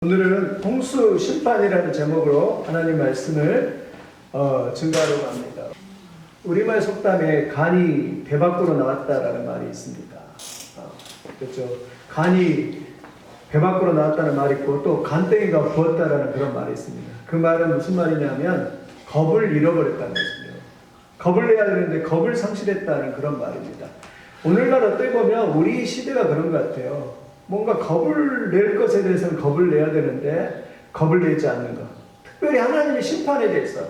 오늘은 홍수 심판이라는 제목으로 하나님 말씀을 증거하려고 합니다. 우리말 속담에 간이 배 밖으로 나왔다라는 말이 있습니다. 그렇죠. 간이 배 밖으로 나왔다는 말이 있고 또 간땡이가 부었다라는 그런 말이 있습니다. 그 말은 무슨 말이냐면 겁을 잃어버렸다는 것입니다. 겁을 내야 되는데 겁을 상실했다는 그런 말입니다. 오늘날 어떻게 보면 우리 시대가 그런 것 같아요. 뭔가 겁을 낼 것에 대해서는 겁을 내야 되는데 겁을 내지 않는 것. 특별히 하나님의 심판에 대해서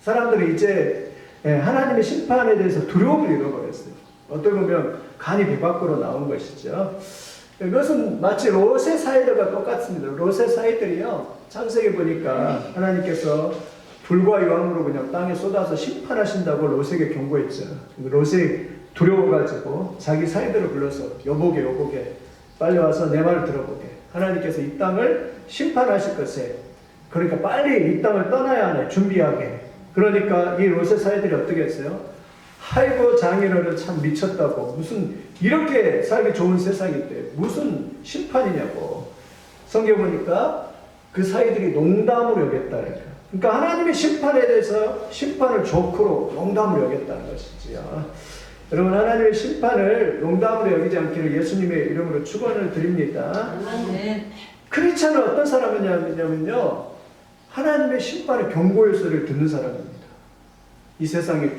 사람들이 이제 하나님의 심판에 대해서 두려움을 잃어버렸어요. 어떻게 보면 간이 배 밖으로 나온 것이죠. 이것은 마치 롯의 사이들과 똑같습니다. 롯의 사이들이요, 창세기 보니까 하나님께서 불과 유황으로 그냥 땅에 쏟아서 심판하신다고 롯에게 경고했죠. 롯이 두려워가지고 자기 사이들을 불러서 여보게 빨리 와서 내 말을 들어보게. 하나님께서 이 땅을 심판하실 것에, 그러니까 빨리 이 땅을 떠나야 하네, 준비하게. 그러니까 이 롯의 사이들이 어떻게 했어요? 아이고 장인어른 참 미쳤다고, 무슨 이렇게 살기 좋은 세상인데 무슨 심판이냐고. 성경 보니까 그 사이들이 농담으로 여겼다. 그러니까 하나님의 심판에 대해서 심판을 조크로 농담으로 여겼다는 것이지요. 여러분, 하나님의 심판을 농담으로 여기지 않기를 예수님의 이름으로 축원을 드립니다. 크리스찬은 어떤 사람이냐면요, 하나님의 심판의 경고의 소리를 듣는 사람입니다. 이 세상이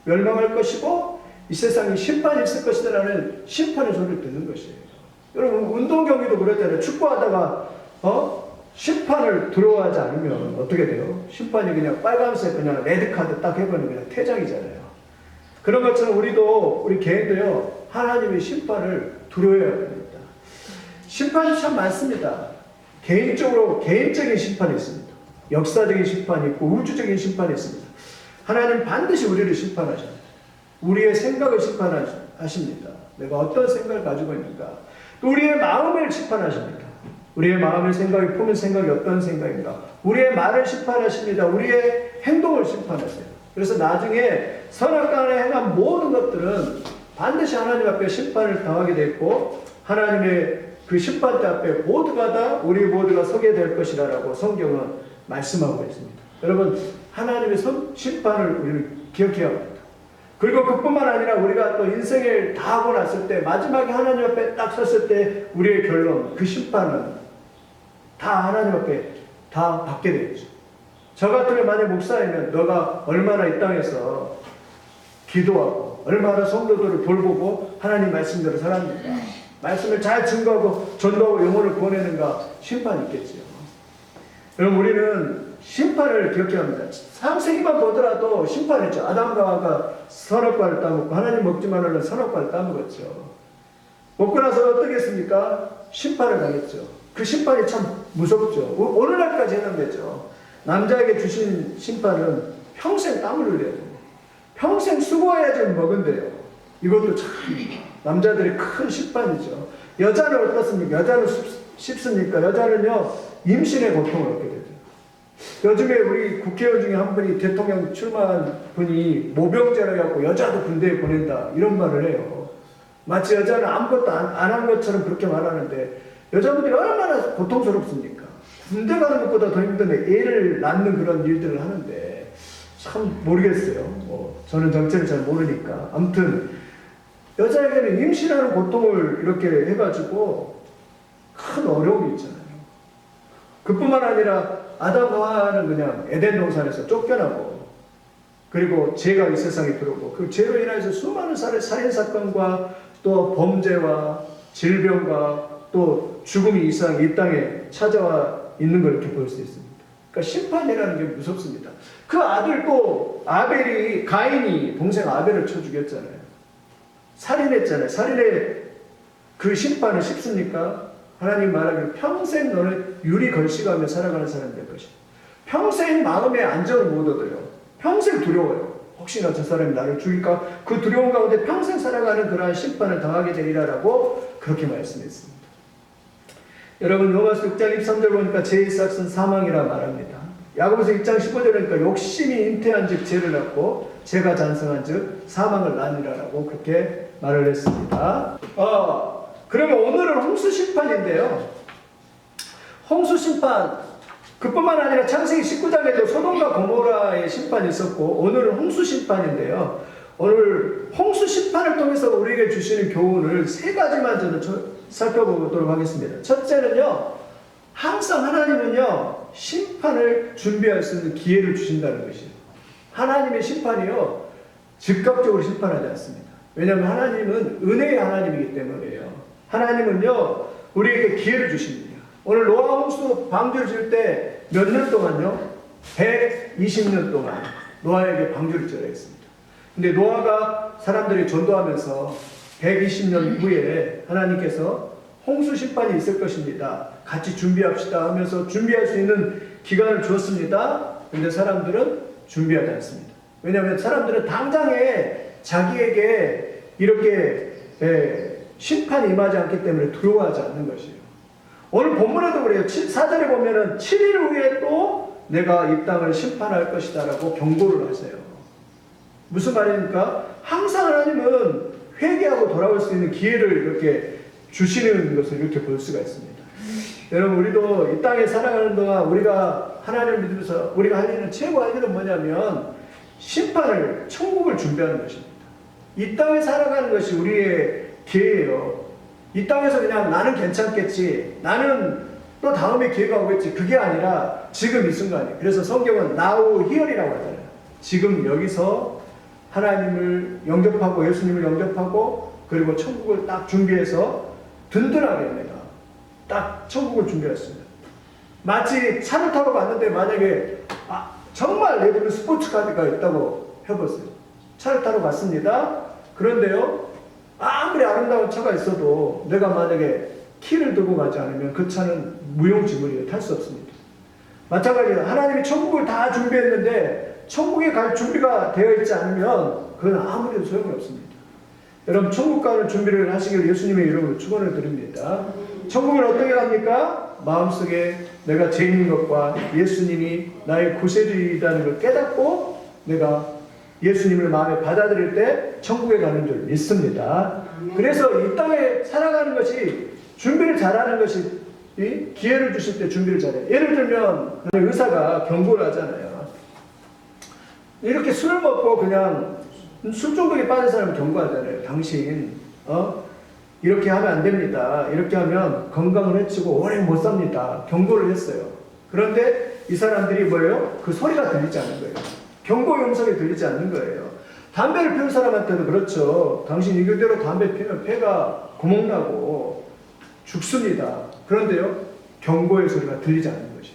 멸망할 것이고 이 세상에 심판이 있을 것이라는 심판의 소리를 듣는 것이에요. 여러분, 운동 경기도 그렇잖아요. 축구하다가 심판을 두려워하지 않으면 어떻게 돼요? 심판이 그냥 빨간색 그냥 레드카드 딱 해버리면 그냥 퇴장이잖아요. 그런 것처럼 우리 개인도요, 하나님의 심판을 두려워해야 합니다. 심판이 참 많습니다. 개인적인 심판이 있습니다. 역사적인 심판이 있고 우주적인 심판이 있습니다. 하나님 반드시 우리를 심판하십니다. 우리의 생각을 심판하십니다. 내가 어떤 생각을 가지고 있는가. 또 우리의 마음을 심판하십니다. 우리의 마음의 생각이 품은 생각이 어떤 생각인가. 우리의 말을 심판하십니다. 우리의 행동을 심판하세요. 그래서 나중에 선악간에 행한 모든 것들은 반드시 하나님 앞에 심판을 당하게 되고 하나님의 그 심판대 앞에 우리 모두가 서게 될 것이라고 성경은 말씀하고 있습니다. 여러분, 하나님의 심판을 우리는 기억해야 합니다. 그리고 그뿐만 아니라 우리가 또 인생을 다 하고 났을 때 마지막에 하나님 앞에 딱 섰을 때 우리의 결론, 그 심판은 다 하나님 앞에 다 받게 되죠. 저 같으면 만약 목사이면 너가 얼마나 이 땅에서 기도하고 얼마나 성도들을 돌보고 하나님 말씀대로 살았는가, 말씀을 잘 증거하고 전도하고 영혼을 구원했는가, 심판이 있겠지요. 여러분, 우리는 심판을 기억해야 합니다. 창세기만 보더라도 심판했죠. 아담과 하와가 선악과를 따먹고 하나님 먹지 말라는 선악과를 따먹었죠. 먹고 나서 어떻게 했습니까? 심판을 당했죠. 그 심판이 참 무섭죠. 오늘날까지 해당되죠. 남자에게 주신 심판은 평생 땀을 흘려야 돼요. 평생 수고해야지 먹은대요. 이것도 참 남자들의 큰 심판이죠. 여자는 어떻습니까? 여자는 쉽습니까? 여자는요, 임신의 고통을 얻게 되죠. 요즘에 우리 국회의원 중에 한 분이 대통령 출마한 분이 모병제라고 해갖고 여자도 군대에 보낸다 이런 말을 해요. 마치 여자는 아무것도 안 한 것처럼 그렇게 말하는데 여자분들이 얼마나 고통스럽습니까? 군대 가는 것보다 더 힘든데 애를 낳는 그런 일들을 하는데 참 모르겠어요. 저는 정체를 잘 모르니까. 아무튼 여자에게는 임신하는 고통을 이렇게 해가지고 큰 어려움이 있잖아요. 그뿐만 아니라 아담과 하와는 그냥 에덴 동산에서 쫓겨나고, 그리고 죄가 이 세상에 들어오고 그 죄로 인해서 수많은 살인사건과 또 범죄와 질병과 또 죽음이 이 땅에 찾아와 있는 걸 이렇게 볼 수 있습니다. 그러니까 심판이라는 게 무섭습니다. 그 아들 또 가인이 동생 아벨을 쳐 죽였잖아요. 살인했잖아요. 살인의 그 심판은 쉽습니까? 하나님 말하기를 평생 너는 유리 걸식하며 살아가는 사람이 될 것이다. 평생 마음의 안정을 못 얻어요. 평생 두려워요. 혹시나 저 사람이 나를 죽일까? 그 두려움 가운데 평생 살아가는 그러한 심판을 당하게 되리라라고 그렇게 말씀했습니다. 여러분, 로마서 6장 23절 보니까 죄의 삭은 사망이라 말합니다. 야고보서 2장 15절 보니까 욕심이 잉태한 즉 죄를 낳고 죄가 잔성한 즉 사망을 낳으리라라고 그렇게 말을 했습니다. 그러면 오늘은 홍수 심판인데요. 홍수 심판, 그뿐만 아니라 창세기 19장에도 소돔과 고모라의 심판이 있었고 오늘은 홍수 심판인데요. 오늘 홍수 심판을 통해서 우리에게 주시는 교훈을 세 가지만 저는 살펴보도록 하겠습니다. 첫째는요, 항상 하나님은요, 심판을 준비할 수 있는 기회를 주신다는 것이에요. 하나님의 심판이요, 즉각적으로 심판하지 않습니다. 왜냐하면 하나님은 은혜의 하나님이기 때문에요. 하나님은요, 우리에게 기회를 주십니다. 오늘 노아 홍수 방주를 질 때 몇 년 동안요? 120년 동안 노아에게 방주를 지으라 했습니다. 근데 노아가 사람들이 전도하면서 120년 후에 하나님께서 홍수 심판이 있을 것입니다. 같이 준비합시다 하면서 준비할 수 있는 기간을 주었습니다. 근데 사람들은 준비하지 않습니다. 왜냐하면 사람들은 당장에 자기에게 이렇게 심판이 임하지 않기 때문에 두려워하지 않는 것이에요. 오늘 본문에도 그래요. 4절에 보면은 7일 후에 또 내가 이 땅을 심판할 것이다 라고 경고를 하세요. 무슨 말입니까? 항상 하나님은 회개하고 돌아올 수 있는 기회를 이렇게 주시는 것을 이렇게 볼 수가 있습니다. 여러분, 우리도 이 땅에 살아가는 동안 우리가 하나님을 믿으면서 우리가 할 일은, 최고 할 일은 뭐냐면 심판을, 천국을 준비하는 것입니다. 이 땅에 살아가는 것이 우리의 기회예요. 이 땅에서 그냥 나는 괜찮겠지, 나는 또 다음에 기회가 오겠지, 그게 아니라 지금 이 순간에. 그래서 성경은 now here이라고 하잖아요. 지금 여기서 하나님을 영접하고 예수님을 영접하고 그리고 천국을 딱 준비해서 든든하게 내가 딱 천국을 준비했습니다. 마치 차를 타고 갔는데 만약에 정말 내 집에 스포츠카가 있다고 해보세요. 차를 타러 갔습니다. 그런데요, 아무리 아름다운 차가 있어도 내가 만약에 키를 들고 가지 않으면 그 차는 무용지물이에요. 탈 수 없습니다. 마찬가지로 하나님이 천국을 다 준비했는데 천국에 갈 준비가 되어 있지 않으면 그건 아무리 소용이 없습니다. 여러분, 천국 가는 준비를 하시길 예수님의 이름으로 축원을 드립니다. 천국을 어떻게 갑니까? 마음속에 내가 죄인인 것과 예수님이 나의 구세주이라는 걸 깨닫고 내가 예수님을 마음에 받아들일 때 천국에 가는 줄 믿습니다. 그래서 이 땅에 살아가는 것이, 준비를 잘하는 것이, 기회를 주실 때 준비를 잘해요. 예를 들면 의사가 경고를 하잖아요. 이렇게 술을 먹고 그냥 술 중독에 빠진 사람을 경고하잖아요. 당신 이렇게 하면 안 됩니다. 이렇게 하면 건강을 해치고 오래 못 삽니다. 경고를 했어요. 그런데 이 사람들이 뭐예요? 그 소리가 들리지 않는 거예요. 경고 음성이 들리지 않는 거예요. 담배를 피운 사람한테도 그렇죠. 당신 이대로 담배 피우면 폐가 구멍나고 죽습니다. 그런데요, 경고의 소리가 들리지 않는 것이.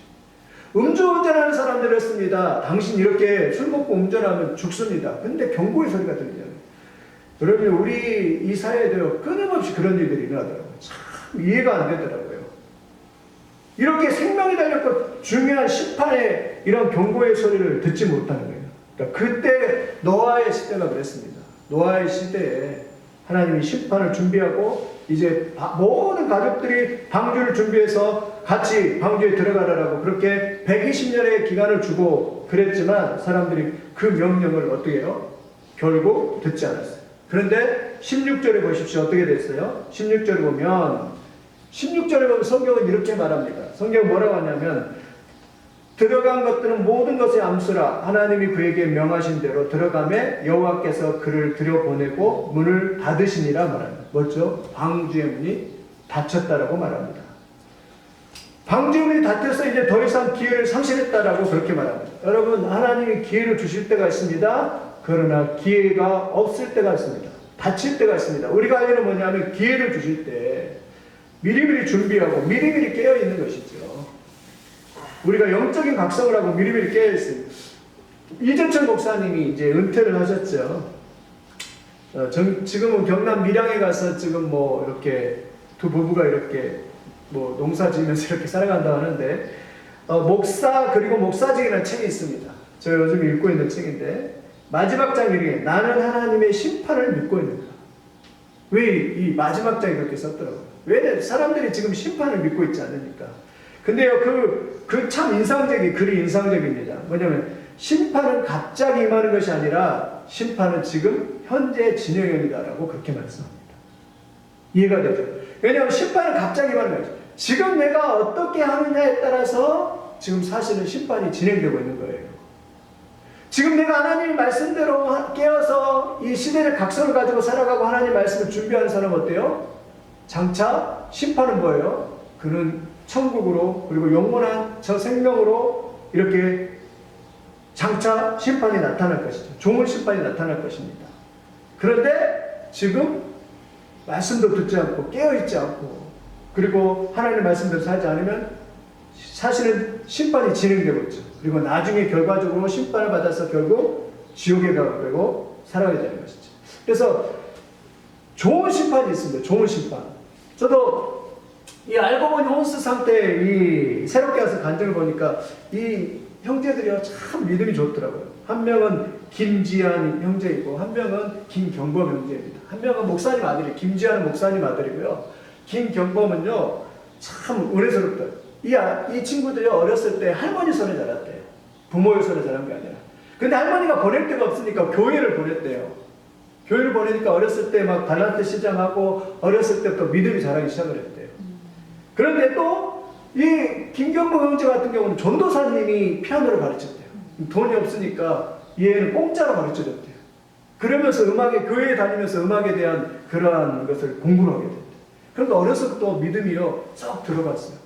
음주운전하는 사람들이 했습니다. 당신 이렇게 술 먹고 운전하면 죽습니다. 근데 경고의 소리가 들리잖아요. 여러분, 우리 이 사회에도 끊임없이 그런 일들이 일어나더라고요. 참 이해가 안 되더라고요. 이렇게 생명이 달렸고 중요한 심판의 이런 경고의 소리를 듣지 못하는 거예요. 그러니까 그때 노아의 시대가 그랬습니다. 노아의 시대에 하나님이 심판을 준비하고 이제 모든 가족들이 방주를 준비해서 같이 방주에 들어가라라고 그렇게 120년의 기간을 주고 그랬지만 사람들이 그 명령을 어떻게 해요? 결국 듣지 않았어요. 그런데 16절에 보십시오. 어떻게 됐어요? 16절에 보면 성경은 이렇게 말합니다. 성경은 뭐라고 하냐면, 들어간 것들은 모든 것의 암수라 하나님이 그에게 명하신 대로 들어가매 여호와께서 그를 들여보내고 문을 닫으시니라 말합니다. 뭐죠? 방주의 문이 닫혔다라고 말합니다. 방주의 문이 닫혀서 이제 더 이상 기회를 상실했다라고 그렇게 말합니다. 여러분, 하나님이 기회를 주실 때가 있습니다. 그러나 기회가 없을 때가 있습니다. 닫힐 때가 있습니다. 우리가 할 일은 뭐냐면 기회를 주실 때 미리미리 준비하고 미리미리 깨어있는 것이죠. 우리가 영적인 각성을 하고 미리미리 깨어있어요. 이재철 목사님이 이제 은퇴를 하셨죠. 지금은 경남 밀양에 가서 지금 뭐 이렇게 두 부부가 이렇게 뭐 농사 지으면서 이렇게 살아간다고 하는데, 목사 그리고 목사직이라는 책이 있습니다. 저 요즘 읽고 있는 책인데, 마지막 장 이름이 나는 하나님의 심판을 믿고 있는가. 왜 이 마지막 장이 그렇게 썼더라고요. 왜 사람들이 지금 심판을 믿고 있지 않으니까. 근데요, 그 참 글이 인상적입니다. 뭐냐면, 심판은 갑자기 임하는 것이 아니라, 심판은 지금 현재 진행형이다라고 그렇게 말씀합니다. 이해가 되죠? 왜냐하면 심판은 갑자기 임하는 거죠. 지금 내가 어떻게 하느냐에 따라서 지금 사실은 심판이 진행되고 있는 거예요. 지금 내가 하나님 말씀대로 깨어서 이 시대의 각성을 가지고 살아가고 하나님 말씀을 준비하는 사람은 어때요? 장차 심판은 뭐예요? 그는 천국으로 그리고 영원한 저 생명으로 이렇게 장차 심판이 나타날 것이죠. 좋은 심판이 나타날 것입니다. 그런데 지금 말씀도 듣지 않고 깨어있지 않고 그리고 하나님의 말씀대로 살지 않으면 사실은 심판이 진행되고 있죠. 그리고 나중에 결과적으로 심판을 받아서 결국 지옥에 가고 살아가게 되는 것이죠. 그래서 좋은 심판이 있습니다. 좋은 심판. 저도 이 알고 보니 혼스 상태 이 새롭게 와서 간증을 보니까 이 형제들이요 참 믿음이 좋더라고요. 한 명은 김지한 형제이고 한 명은 김경범 형제입니다. 한 명은 목사님 아들이 김지한은 목사님 아들이고요. 김경범은요 참 은혜스럽다. 이 친구들이 어렸을 때 할머니 손에 자랐대요. 부모의 손에 자란 게 아니라. 근데 할머니가 보낼 데가 없으니까 교회를 보냈대요. 교회를 보내니까 어렸을 때 막 달란트 시장하고 어렸을 때부터 믿음이 자라기 시작을 했대요. 그런데 또 이 김경복 형제 같은 경우는 전도사님이 피아노를 가르쳤대요. 돈이 없으니까 얘는 공짜로 가르쳐줬대요. 그러면서 교회에 다니면서 음악에 대한 그러한 것을 공부를 하게 됐대요. 그러니까 어려서부터 믿음이요 쏙 들어갔어요.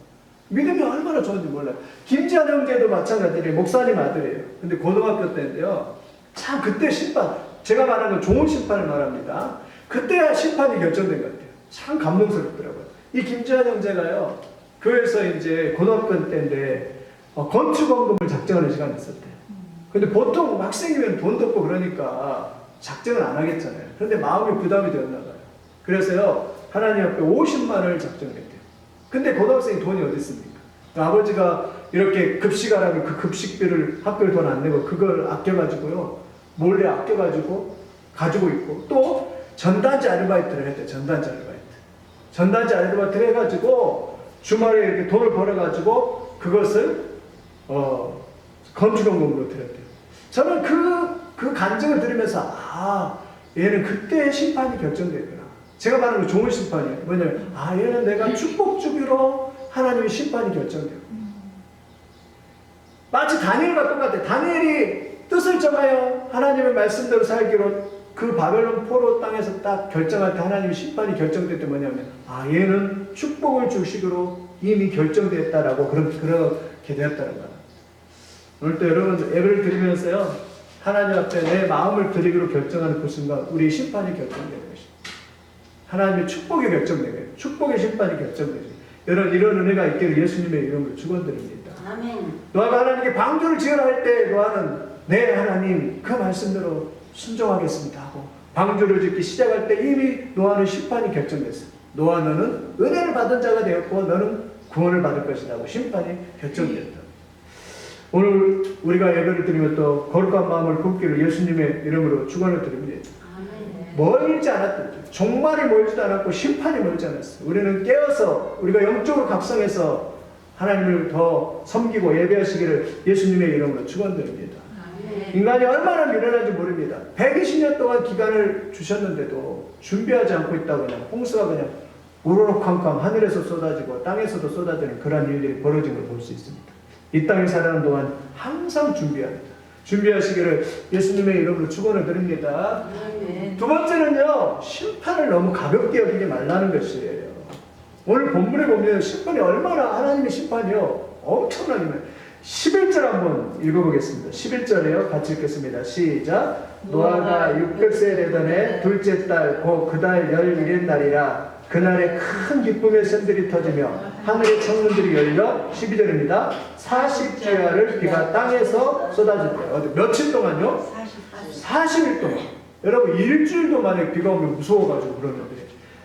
믿음이 얼마나 좋은지 몰라요. 김지한 형제도 마찬가지로 목사님 아들이에요. 근데 고등학교 때인데요. 참 그때 심판, 제가 말하는 건 좋은 심판을 말합니다. 그때야 심판이 결정된 것 같아요. 참 감동스럽더라고요. 이 김지한 형제가요. 교회에서 이제 고등학교 때인데 건축원금을 작정하는 시간이 있었대요. 근데 보통 학생이면 돈도 없고 그러니까 작정을 안 하겠잖아요. 그런데 마음이 부담이 되었나 봐요. 그래서요. 하나님 앞에 50만 원을 작정했대요. 근데 고등학생이 돈이 어디 있습니까? 아버지가 이렇게 급식하라면 그 급식비를 학교에 돈 안 내고 그걸 아껴가지고요. 몰래 아껴가지고 가지고 있고 또 전단지 아르바이트를 했대요. 전단지 아르바이트. 전단지 아르바이트를 해가지고 주말에 이렇게 돈을 벌어가지고 그것을 건축원금으로 드렸대요. 저는 그 간증을 들으면서 얘는 그때의 심판이 결정되구나. 제가 말하는 건 좋은 심판이에요. 뭐냐면 얘는 내가 축복 주기로 하나님의 심판이 결정되고 마치 다니엘과 똑같아요. 다니엘이 뜻을 정하여 하나님의 말씀대로 살기로 그 바벨론 포로 땅에서 딱 결정할 때 하나님의 심판이 결정될 때 뭐냐면 얘는 축복을 주시기로 이미 결정됐다라고 그렇게 되었다는 거예요. 오늘 또 여러분 예배를 드리면서요 하나님 앞에 내 마음을 드리기로 결정하는 그 순간 우리의 심판이 결정되는 것입니다. 하나님의 축복이 결정되고 축복의 심판이 결정되죠. 여러분 이런 은혜가 있기를 예수님의 이름으로 축원드립니다. 아멘. 노아가 하나님께 방주를 지으라 할 때 노아는 네 하나님 그 말씀대로 순종하겠습니다 하고 방주를 짓기 시작할 때 이미 노아는 심판이 결정됐어요. 노아 너는 은혜를 받은 자가 되었고 너는 구원을 받을 것이다 하고 심판이 결정됐다. 오늘 우리가 예배를 드리면 또 거룩한 마음을 품기를 예수님의 이름으로 축원을 드립니다. 멀지 않았던 종말이 멀지도 않았고 심판이 멀지 않았어요. 우리는 깨어서 우리가 영적으로 각성해서 하나님을 더 섬기고 예배하시기를 예수님의 이름으로 축원드립니다. 인간이 얼마나 미련한지 모릅니다. 120년 동안 기간을 주셨는데도 준비하지 않고 있다고 그냥 홍수가 그냥 우르르캄캄 하늘에서 쏟아지고 땅에서도 쏟아지는 그런 일들이 벌어진 걸 볼 수 있습니다. 이 땅에 살아가는 동안 항상 준비합니다. 준비하시기를 예수님의 이름으로 축원을 드립니다. 두 번째는요, 심판을 너무 가볍게 여기지 말라는 것이에요. 오늘 본문에 보면 심판이 얼마나 하나님의 심판이요 엄청나게 많아요. 11절 한번 읽어보겠습니다. 11절에요. 같이 읽겠습니다. 시작. 노아가 600세 되던 해 둘째 달 곧 그 달 11일 날이라 그날에 큰 기쁨의 샘들이 터지며 하늘의 창문들이 열려 12절입니다. 40주야를 비가 땅에서 쏟아졌대요. 며칠 동안요? 40일 동안. 여러분 일주일도 만에 비가 오면 무서워가지고 그러는데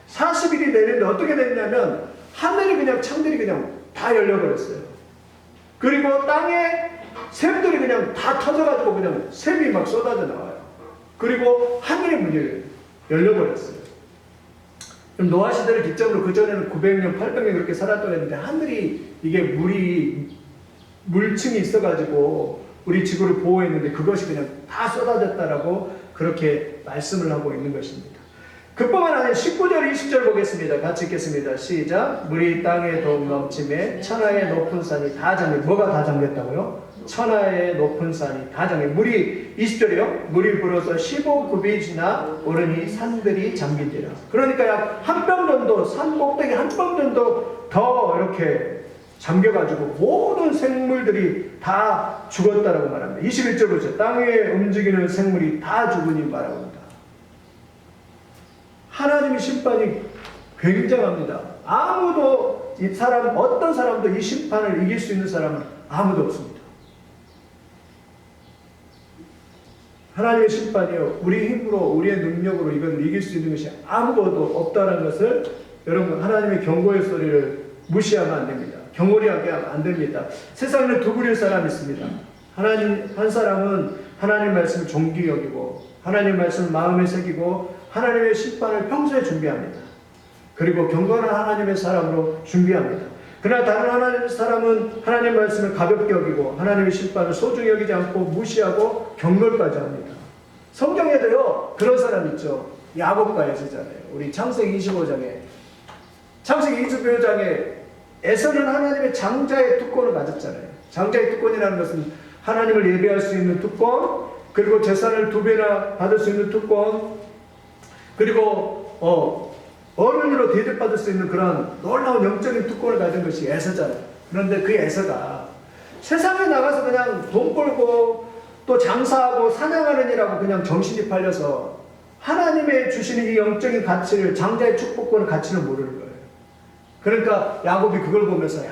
40일이 내리는데 어떻게 됐냐면 하늘이 그냥 창들이 그냥 다 열려버렸어요. 그리고 땅에 샘들이 그냥 다 터져가지고 그냥 샘이 막 쏟아져 나와요. 그리고 하늘의 문이 열려버렸어요. 그럼 노아 시대를 기점으로 그전에는 900년, 800년 그렇게 살았다고 했는데 하늘이 이게 물층이 있어가지고 우리 지구를 보호했는데 그것이 그냥 다 쏟아졌다라고 그렇게 말씀을 하고 있는 것입니다. 그뿐만 아니라 19절 20절 보겠습니다. 같이 읽겠습니다. 시작. 물이 땅에 더욱 넘침에 천하의 높은 산이 다 잠겨. 뭐가 다 잠겼다고요? 천하의 높은 산이 다 잠겨. 물이 20절이요. 물이 불어서 15급이 지나 오르니 산들이 잠긴지라. 그러니까 약 한 뼘 정도, 산 꼭대기 한 뼘 정도 더 이렇게 잠겨가지고 모든 생물들이 다 죽었다라고 말합니다. 21절 보죠. 땅 위에 움직이는 생물이 다 죽으니 말합니다. 하나님의 심판이 굉장합니다. 아무도 이 사람, 어떤 사람도 이 심판을 이길 수 있는 사람은 아무도 없습니다. 하나님의 심판이요, 우리 힘으로, 우리의 능력으로 이걸 이길 수 있는 것이 아무것도 없다는 것을 여러분, 하나님의 경고의 소리를 무시하면 안 됩니다. 경홀하게 하면 안 됩니다. 세상에는 두 부류의 사람이 있습니다. 한 사람은 하나님 말씀을 존귀 여기고 하나님 말씀을 마음에 새기고 하나님의 심판을 평소에 준비합니다. 그리고 경건한 하나님의 사람으로 준비합니다. 그러나 다른 하나님의 사람은 하나님 말씀을 가볍게 여기고 하나님의 심판을 소중히 여기지 않고 무시하고 경멸까지 합니다. 성경에도요 그런 사람 있죠. 야곱과 에서잖아요. 우리 창세기 25장에 에서는 하나님의 장자의 특권을 가졌잖아요. 장자의 특권이라는 것은 하나님을 예배할 수 있는 특권, 그리고 재산을 2배나 받을 수 있는 특권, 그리고 어른으로 대접받을 수 있는 그런 놀라운 영적인 특권을 가진 것이 에서잖아요. 그런데 그 에서가 세상에 나가서 그냥 돈 벌고 또 장사하고 사냥하는 일하고 그냥 정신이 팔려서 하나님의 주시는 이 영적인 가치를, 장자의 축복권의 가치를 모르는 거예요. 그러니까 야곱이 그걸 보면서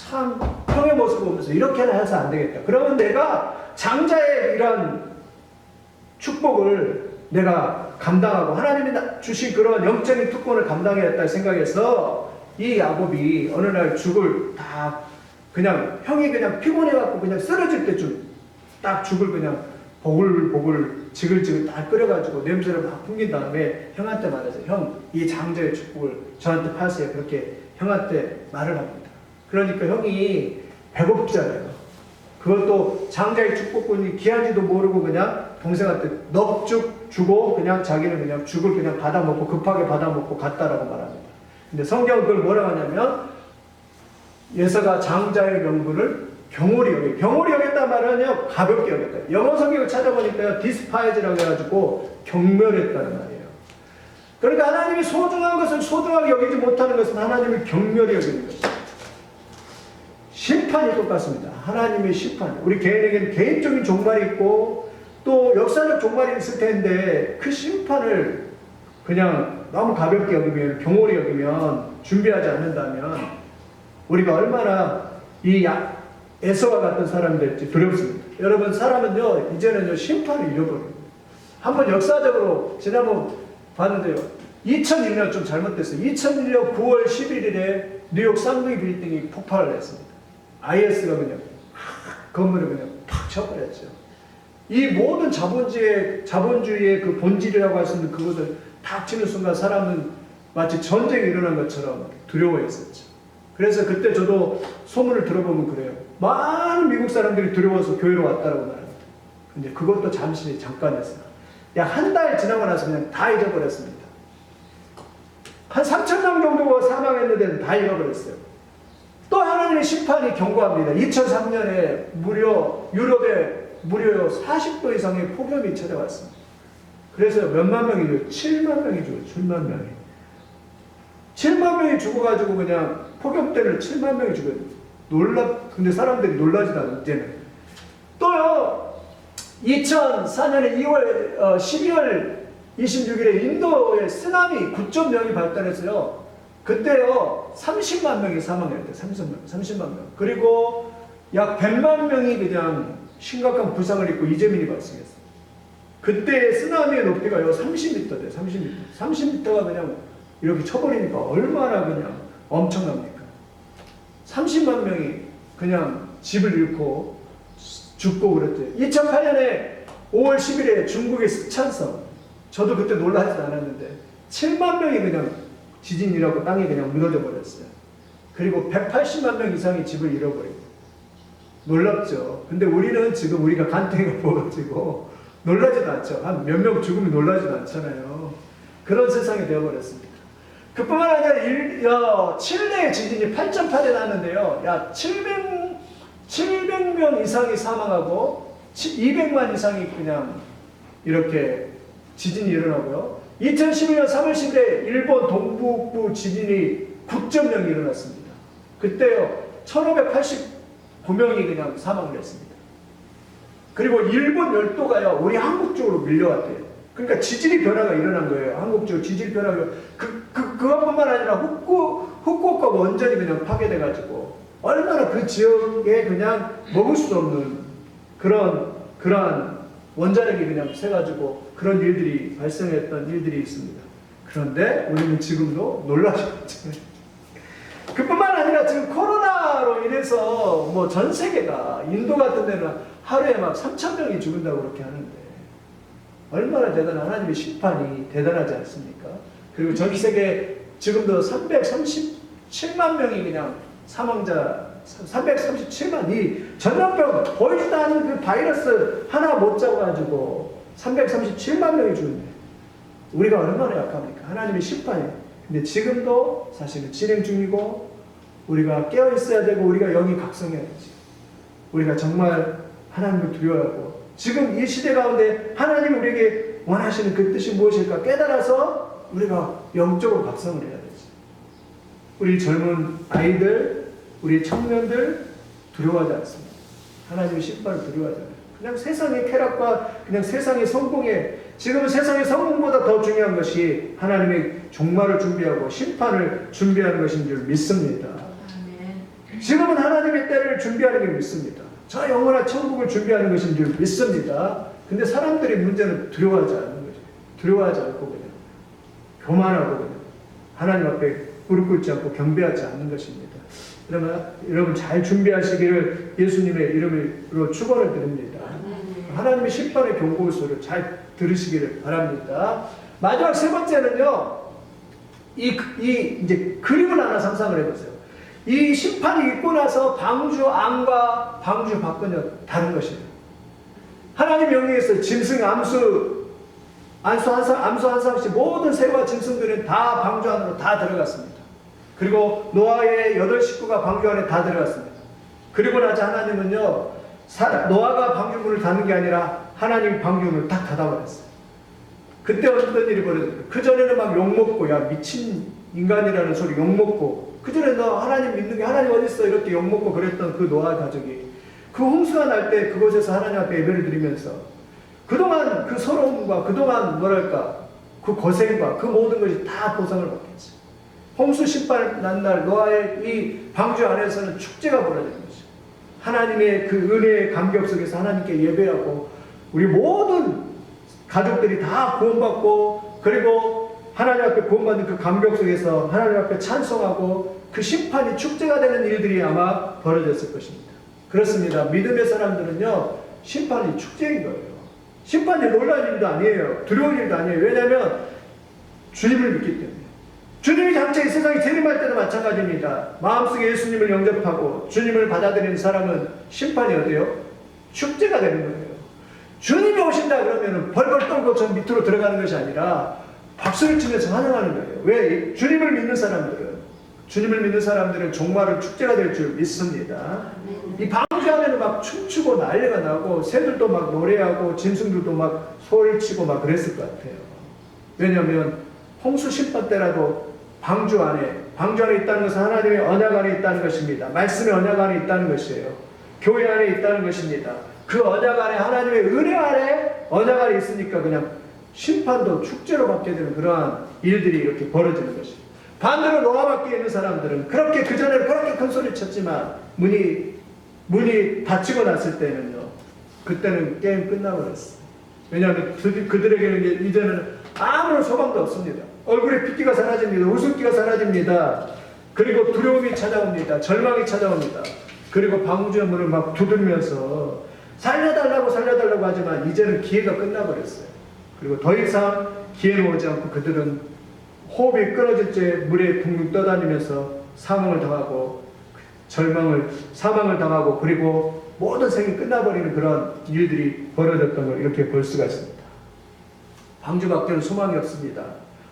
참 형의 모습을 보면서 이렇게는 해서 안 되겠다. 그러면 내가 장자의 이런 축복을 내가 감당하고 하나님이 주신 그런 영적인 특권을 감당해야겠다 생각해서 이 야곱이 어느 날 죽을 다 그냥 형이 그냥 피곤해갖고 그냥 쓰러질 때쯤 딱 죽을 그냥 보글보글 지글지글 딱 끓여가지고 냄새를 막 풍긴 다음에 형한테 말해서 형, 이 장자의 축복을 저한테 파세요. 그렇게 형한테 말을 합니다. 그러니까 형이 배고프잖아요. 그것도 장자의 축복권이 귀한지도 모르고 그냥 동생한테 넙죽 주고 그냥 자기는 그냥 죽을 그냥 받아먹고 급하게 받아먹고 갔다라고 말합니다. 근데 성경은 그걸 뭐라고 하냐면 예서가 장자의 명분을 경홀히 여겼단 말은요 가볍게 여겼다. 영어 성경을 찾아보니까요 디스파이즈라고 해가지고 경멸했다는 말이에요. 그러니까 하나님이 소중한 것을 소중하게 여기지 못하는 것은 하나님이 경멸히 여기는 것입니다. 심판이 똑같습니다. 하나님의 심판. 우리 개인에게는 개인적인 종말이 있고 또 역사적 종말이 있을 텐데 그 심판을 그냥 너무 가볍게 여기면, 경홀히 여기면, 준비하지 않는다면 우리가 얼마나 이 에서와 같은 사람이 될지 두렵습니다. 여러분, 사람은요 이제는요 심판을 잃어버려요. 한번 역사적으로 지난번 봤는데요, 2001년 좀 잘못됐어요. 2001년 9월 11일에 뉴욕 쌍둥이 빌딩이 폭발을 했습니다. IS가 그냥 건물을 그냥 팍 쳐버렸죠. 이 모든 자본주의의 그 본질이라고 할 수 있는 그것을 탁 치는 순간 사람은 마치 전쟁이 일어난 것처럼 두려워했었죠. 그래서 그때 저도 소문을 들어보면 그래요. 많은 미국 사람들이 두려워서 교회로 왔다라고 말합니다. 근데 그것도 잠깐이었어요. 약 한 달 지나고 나서 그냥 다 잊어버렸습니다. 한 3,000명 정도가 사망했는데 다 잃어버렸어요. 또 하나님의 심판이 경고합니다. 2003년에 유럽에 무려 40도 이상의 폭염이 찾아왔습니다. 그래서 몇만 명이 죽어요. 7만 명이 죽어요. 7만 명이. 7만 명이 죽어가지고 그냥 폭염 때문에 7만 명이 죽어요. 근데 사람들이 놀라지도 않아요, 이제는. 또요, 2004년에 12월 26일에 인도에 쓰나미 9.0이 발달했어요. 그때요, 30만 명이 사망했대요. 30만 명. 그리고 약 100만 명이 그냥 심각한 부상을 입고 이재민이 발생했어요. 그때 쓰나미의 높이가요, 30m대요, 30m. 30m가 그냥 이렇게 쳐버리니까 얼마나 그냥 엄청납니까? 30만 명이 그냥 집을 잃고 죽고 그랬대요. 2008년에 5월 10일에 중국의 스촨성, 저도 그때 놀라지도 않았는데 7만 명이 그냥 지진이라고 땅에 그냥 무너져 버렸어요. 그리고 180만 명 이상이 집을 잃어버리고. 놀랍죠. 근데 우리는 지금 우리가 간땡이가 부어가지고 놀라지도 않죠. 한 몇 명 죽으면 놀라지도 않잖아요. 그런 세상이 되어버렸습니다. 그뿐만 아니라 칠레의 지진이 8.8에 났는데요. 700명 이상이 사망하고 200만 이상이 그냥 이렇게 지진이 일어나고요. 2012년 3월 10일에 일본 동북부 지진이 9.0이 일어났습니다. 그때요 1589명이 그냥 사망을 했습니다. 그리고 일본 열도가요 우리 한국 쪽으로 밀려왔대요. 그러니까 지질이 변화가 일어난 거예요. 한국 쪽 지질 변화가 그것뿐만 아니라 후쿠오카 원전이 그냥 파괴돼가지고 얼마나 그 지역에 그냥 먹을 수 없는 그러한 원자력이 그냥 새가지고 그런 일들이 발생했던 일들이 있습니다. 그런데 우리는 지금도 놀라셨죠. 그뿐만 아니라 지금 코로나로 인해서 뭐 전 세계가 인도 같은 데는 하루에 막 3,000명이 죽는다고 그렇게 하는데 얼마나 대단한 하나님의 심판이 대단하지 않습니까? 그리고 전 세계 지금도 337만 명이 그냥 사망자 337만 이 전염병 보이지도 않는 그 바이러스 하나 못 잡아가지고 337만 명이 죽는데 우리가 얼마나 약합니까? 하나님의 심판이. 근데 지금도 사실은 진행 중이고 우리가 깨어 있어야 되고 우리가 영이 각성해야지. 우리가 정말 하나님을 두려워하고 지금 이 시대 가운데 하나님이 우리에게 원하시는 그 뜻이 무엇일까 깨달아서 우리가 영적으로 각성을 해야 되지. 우리 젊은 아이들, 우리 청년들 두려워하지 않습니다. 하나님의 심판을 두려워하지 않아요. 그냥 세상의 쾌락과 그냥 세상의 성공에 지금은 세상의 성공보다 더 중요한 것이 하나님의 종말을 준비하고 심판을 준비하는 것인 줄 믿습니다. 지금은 하나님의 때를 준비하는 게 믿습니다. 저 영원한 천국을 준비하는 것인 줄 믿습니다. 근데 사람들이 문제는 두려워하지 않는 거죠. 두려워하지 않고 그냥 교만하고 그냥 하나님 앞에 무릎 꿇지 않고 경배하지 않는 것입니다. 그러면 여러분 잘 준비하시기를 예수님의 이름으로 축원을 드립니다. 하나님의 심판의 경고소를 잘 들으시기를 바랍니다. 마지막 세 번째는요. 이제 그림을 하나 상상을 해보세요. 이 심판이 있고 나서 방주 안과 방주 밖은 다른 것이에요. 하나님 명령에서 짐승 암수 한 쌍씩 모든 새와 짐승들은 다 방주 안으로 다 들어갔습니다. 그리고 노아의 8식구가 방주 안에 다 들어갔습니다. 그리고 나서 하나님은요 노아가 방주문을 닫는 게 아니라 하나님이 방주문을 딱 닫아버렸어요. 그때 어떤 일이 벌어졌어요. 그전에는 막 욕먹고 야 미친 인간이라는 소리 욕먹고 그전에 너 하나님 믿는 게 하나님 어딨어 이렇게 욕먹고 그랬던 그 노아 가족이 그 홍수가 날 때 그곳에서 하나님 앞에 예배를 드리면서 그동안 그 서러움과 그동안 뭐랄까 그 고생과 그 모든 것이 다 보상을 받겠죠. 홍수 심판 난 날 노아의 이 방주 안에서는 축제가 벌어지는 거죠. 하나님의 그 은혜의 감격 속에서 하나님께 예배하고 우리 모든 가족들이 다 구원받고 그리고 하나님 앞에 구원받는 그 감격 속에서 하나님 앞에 찬송하고 그 심판이 축제가 되는 일들이 아마 벌어졌을 것입니다. 그렇습니다. 믿음의 사람들은요 심판이 축제인 거예요. 심판이 놀랄 일도 아니에요. 두려울 일도 아니에요. 왜냐하면 주님을 믿기 때문에. 주님이 장차 이 세상에 재림할 때도 마찬가지입니다. 마음속에 예수님을 영접하고 주님을 받아들이는 사람은 심판이 어때요? 축제가 되는 거예요. 주님이 오신다 그러면 벌벌 떨고 저 밑으로 들어가는 것이 아니라 박수를 치면서 환영하는 거예요. 왜? 주님을 믿는 사람들은 종말은 축제가 될 줄 믿습니다. 이 방주 안에는 막 춤추고 난리가 나고 새들도 막 노래하고 짐승들도 막 소리치고 막 그랬을 것 같아요. 왜냐하면 홍수 심판 때라도 방주 안에 있다는 것은 하나님의 언약 안에 있다는 것입니다. 말씀의 언약 안에 있다는 것이에요. 교회 안에 있다는 것입니다. 그 언약 안에 하나님의 은혜 안에 언약 안에 있으니까 그냥 심판도 축제로 받게 되는 그러한 일들이 이렇게 벌어지는 것입니다. 반대로 노아밖에 있는 사람들은 그렇게 그전에는 그렇게 큰 소리 쳤지만 문이 닫히고 났을 때는요 그때는 게임 끝나버렸어요. 왜냐하면 그들에게는 이제는 아무런 소망도 없습니다. 얼굴에 핏기가 사라집니다. 웃음기가 사라집니다. 그리고 두려움이 찾아옵니다. 절망이 찾아옵니다. 그리고 방주의 문을 막 두들면서 살려달라고 하지만 이제는 기회가 끝나버렸어요. 그리고 더 이상 기회는 오지 않고 그들은 호흡이 끊어질 때 물에 붕붕 떠다니면서 사망을 당하고 사망을 당하고 그리고 모든 생이 끝나버리는 그런 일들이 벌어졌던 걸 이렇게 볼 수가 있습니다. 방주 밖에는 소망이 없습니다.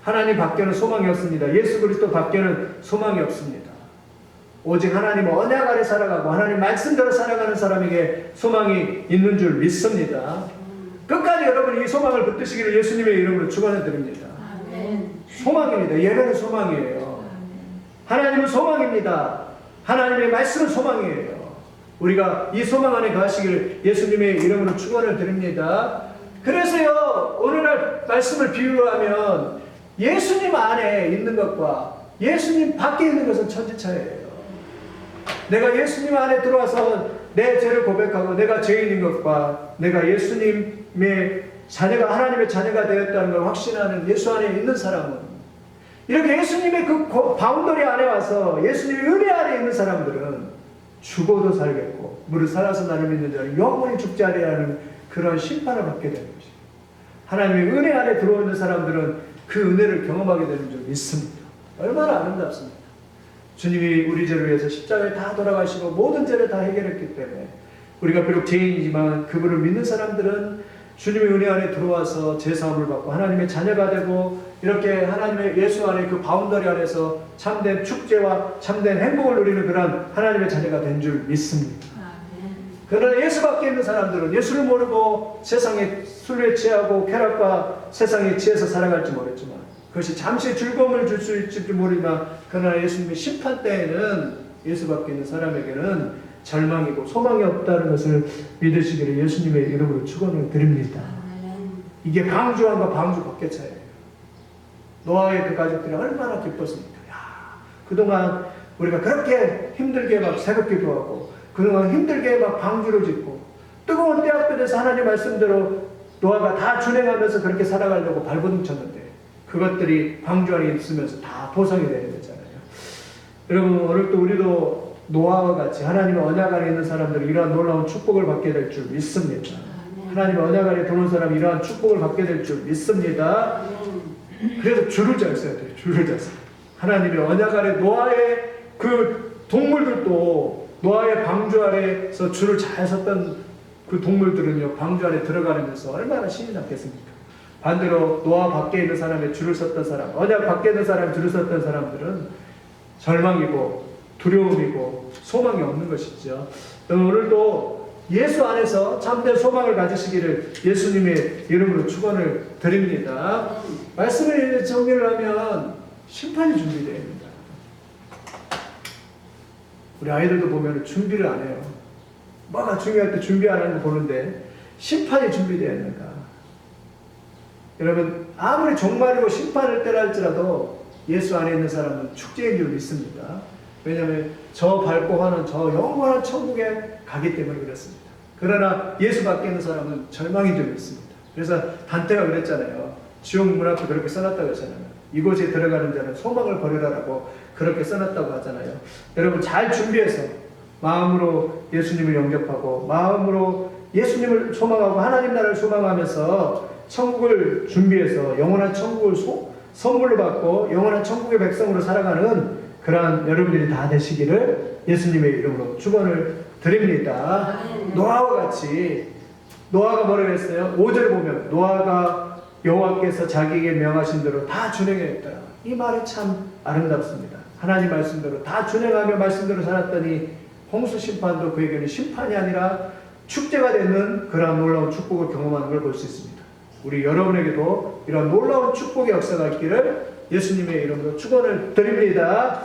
하나님 밖에는 소망이 없습니다. 예수 그리스도 밖에는 소망이 없습니다. 오직 하나님 언약 아래 살아가고 하나님 말씀대로 살아가는 사람에게 소망이 있는 줄 믿습니다. 끝까지 여러분 이 소망을 붙드시기를 예수님의 이름으로 축원해 드립니다. 소망입니다. 예배는 소망이에요. 하나님은 소망입니다. 하나님의 말씀은 소망이에요. 우리가 이 소망 안에 거하시기를 예수님의 이름으로 축원을 드립니다. 그래서요, 오늘날 말씀을 비유로 하면 예수님 안에 있는 것과 예수님 밖에 있는 것은 천지차이예요. 내가 예수님 안에 들어와서 내 죄를 고백하고 내가 죄인인 것과 내가 예수님의 자녀가, 하나님의 자녀가 되었다는 걸 확신하는 예수 안에 있는 사람은, 이렇게 예수님의 그 바운더리 안에 와서 예수님의 은혜 안에 있는 사람들은 죽어도 살겠고 무릇 살아서 나를 믿는 자는 영원히 죽지 아니하는 그런 심판을 받게 되는 것입니다. 하나님의 은혜 안에 들어오는 사람들은 그 은혜를 경험하게 되는 줄 믿습니다. 얼마나 아름답습니까? 주님이 우리 죄를 위해서 십자가에 다 돌아가시고 모든 죄를 다 해결했기 때문에 우리가 비록 죄인이지만 그분을 믿는 사람들은 주님의 은혜 안에 들어와서 죄사함을 받고 하나님의 자녀가 되고 이렇게 하나님의 예수 안에 그 바운더리 안에서 참된 축제와 참된 행복을 누리는 그런 하나님의 자녀가 된 줄 믿습니다. 그러나 예수 밖에 있는 사람들은 예수를 모르고 세상의 술에 취하고 쾌락과 세상에 취해서 살아갈지 모르지만 그것이 잠시 즐거움을 줄 수 있을지 모르지만 그러나 예수님의 심판 때에는 예수 밖에 있는 사람에게는 절망이고 소망이 없다는 것을 믿으시기를 예수님의 이름으로 축원을 드립니다. 이게 방주왕과 방주 밖의 차이예요. 노아의 그 가족들이 얼마나 기뻤습니까? 야, 그동안 우리가 그렇게 힘들게 막 새벽 기도하고 그동안 힘들게 막 방주를 짓고 뜨거운 때 앞에서 하나님 말씀대로 노아가 다 준행하면서 그렇게 살아가려고 발버둥 쳤는데 그것들이 방주 안에 있으면서 다 보상이 되는 거잖아요. 여러분, 오늘 또 우리도 노아와 같이 하나님의 언약 안에 있는 사람들은 이러한 놀라운 축복을 받게 될 줄 믿습니다. 하나님의 언약 안에 들어온 사람이 이러한 축복을 받게 될 줄 믿습니다. 그래서 줄을 잘 써야 돼요. 줄을 잘 써요. 하나님의 언약 안에 노아의 그 동물들도 노아의 방주 아래에서 줄을 잘 섰던 그 동물들은요, 방주 안에 들어가면서 얼마나 신이 났겠습니까? 반대로 노아 밖에 있는 사람의 줄을 섰던 사람, 언약 밖에 있는 사람의 줄을 섰던 사람들은 절망이고 두려움이고 소망이 없는 것이죠. 오늘도 예수 안에서 참된 소망을 가지시기를 예수님의 이름으로 축원을 드립니다. 말씀을 정리를 하면 심판이 준비되어 있습니다. 우리 아이들도 보면 준비를 안 해요. 뭐가 중요할 때 준비 안 하는 거 보는데 심판이 준비되어 있는가? 여러분, 아무리 종말이고 심판을 때라 할지라도 예수 안에 있는 사람은 축제인 줄 믿습니다. 왜냐하면 저 밟고 가는 저 영원한 천국에 가기 때문에 그렇습니다. 그러나 예수 밖에 있는 사람은 절망인 줄 믿습니다. 그래서 단테가 그랬잖아요. 지옥 문 앞에 그렇게 써놨다고 했잖아요. 이곳에 들어가는 자는 소망을 버리라라고 그렇게 써놨다고 하잖아요. 여러분, 잘 준비해서 마음으로 예수님을 영접하고 마음으로 예수님을 소망하고 하나님 나라를 소망하면서 천국을 준비해서 영원한 천국을 선물로 받고 영원한 천국의 백성으로 살아가는 그러한 여러분들이 다 되시기를 예수님의 이름으로 축원을 드립니다. 노아와 같이, 노아가 뭐라고 했어요? 5절을 보면 노아가 여호와께서 자기에게 명하신 대로 다 준행했더라. 이 말이 참 아름답습니다. 하나님 말씀대로 다 준행하며 말씀대로 살았더니 홍수 심판도 그에게는 심판이 아니라 축제가 되는 그러한 놀라운 축복을 경험하는 걸 볼 수 있습니다. 우리 여러분에게도 이런 놀라운 축복의 역사가 있기를 예수님의 이름으로 축원을 드립니다.